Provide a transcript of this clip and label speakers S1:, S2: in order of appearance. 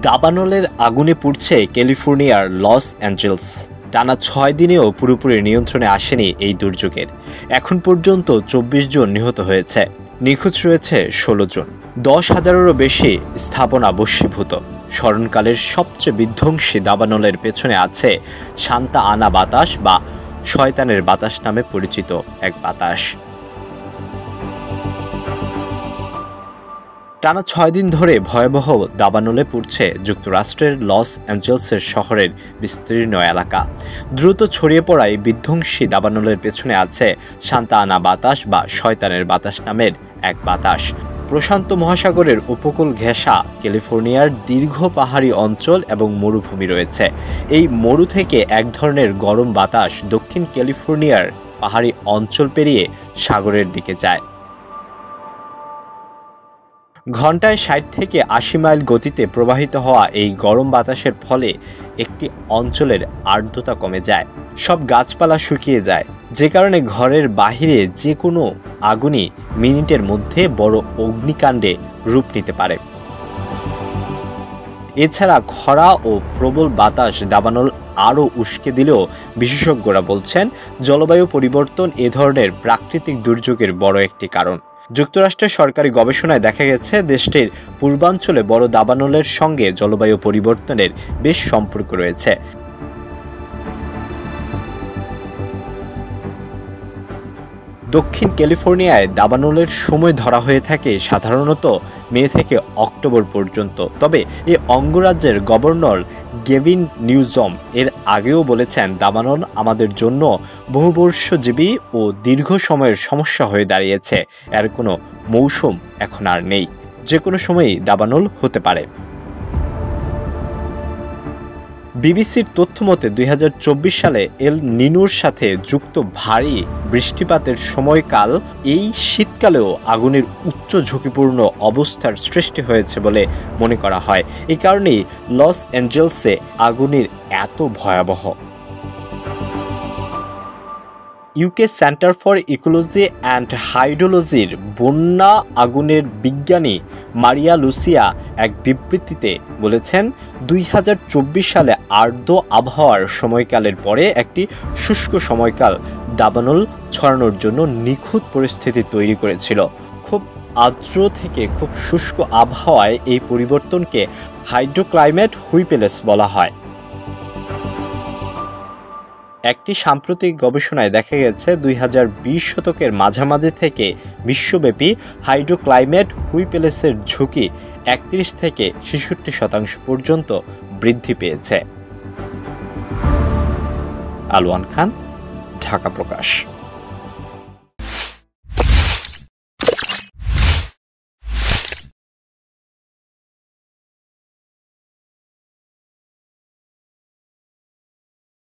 S1: দাবানলের আগুনে পুড়ছে ক্যালিফোর্নিয়ার লস অ্যাঞ্জেলস। টানা 6 দিনেও পুরোপুরি নিয়ন্ত্রণে আসেনি এই দুর্যোগের। এখন পর্যন্ত 24 জন নিহত হয়েছে, নিখোঁজ রয়েছে 16 জন। 10,000-এরও বেশি স্থাপনা ভস্মীভূত। স্মরণকালের সবচেয়ে বিধ্বংসী দাবানলের পেছনে আছে সান্তা আনা বাতাস বা শয়তানের বাতাস নামে পরিচিত এক বাতাস। টানা 6 দিন ধরে ভয়াবহ দাবানলে পুড়ছে যুক্তরাষ্ট্রের লস অ্যাঞ্জেলসের শহরের বিস্তীর্ণ এলাকা। দ্রুত ছড়িয়ে পড়ায় বিধ্বংসী দাবানলের পেছনে আছে সান্তা আনা বাতাস বা শয়তানের বাতাস নামের এক বাতাস। প্রশান্ত মহাসাগরের উপকূল ঘেঁষা ক্যালিফোর্নিয়ার দীর্ঘ পাহাড়ি অঞ্চল এবং মরুভূমি রয়েছে। এই মরু থেকে এক ধরনের গরম বাতাস দক্ষিণ ক্যালিফোর্নিয়ার পাহাড়ি অঞ্চল পেরিয়ে সাগরের দিকে যায়। ঘন্টায় 60 থেকে 80 মাইল গতিতে প্রবাহিত হওয়া এই গরম বাতাসের ফলে একটি অঞ্চলের আর্দ্রতা কমে যায়, সব গাছপালা শুকিয়ে যায়, যে কারণে ঘরের বাহিরে যে কোনো আগুনই মিনিটের মধ্যে বড় অগ্নিকাণ্ডে রূপ নিতে পারে। এছাড়া খরা ও প্রবল বাতাস দাবানল আরও উস্কে দিলেও বিশেষজ্ঞরা বলছেন জলবায়ু পরিবর্তন এ ধরনের প্রাকৃতিক দুর্যোগের বড় একটি কারণ। যুক্তরাষ্ট্রের সরকারি গবেষণায় দেখা গেছে দেশটির পূর্বাঞ্চলে বড় দাবানলের সঙ্গে জলবায়ু পরিবর্তনের বেশ সম্পর্ক রয়েছে। দক্ষিণ ক্যালিফোর্নিয়ায় দাবানলের সময় ধরা হয়ে থাকে সাধারণত মে থেকে অক্টোবর পর্যন্ত। তবে এই অঙ্গরাজ্যের গভর্নর গেভিন নিউজম এর আগেও বলেছেন দাবানল আমাদের জন্য বহুবর্ষজীবী ও দীর্ঘ সময়ের সমস্যা হয়ে দাঁড়িয়েছে। এর কোনো মৌসুম এখন আর নেই, যে কোনো সময়ই দাবানল হতে পারে। বিবিসির তথ্যমতে 2024 সালে এল নিনোর সাথে যুক্ত ভারী বৃষ্টিপাতের সময়কাল এই শীতকালেও আগুনের উচ্চ ঝুঁকিপূর্ণ অবস্থার সৃষ্টি হয়েছে বলে মনে করা হয়। এই কারণেই লস অ্যাঞ্জেলসে আগুনের এত ভয়াবহ। UK centre for ecology and হাইড্রোলজির বন্যা আগুনের বিজ্ঞানী মারিয়া লুসিয়া এক বিবৃতিতে বলেছেন 2024 সালে আর্দ্র আবহাওয়ার সময়কালের পরে একটি শুষ্ক সময়কাল দাবানল ছড়ানোর জন্য নিখুঁত পরিস্থিতি তৈরি করেছিল। খুব আর্দ্র থেকে খুব শুষ্ক আবহাওয়ায় এই পরিবর্তনকে হাইড্রোক্লাইমেট হুইপেলেস বলা হয়। একটি সাম্প্রতিক গবেষণায় দেখা গেছে 2020 শতকের মাঝামাঝি থেকে বিশ্বব্যাপী হাইড্রোক্লাইমেট হুইপেলেসের ঝুঁকি 31 থেকে 66% পর্যন্ত বৃদ্ধি পেয়েছে। আলওয়ান খান, ঢাকা প্রকাশ।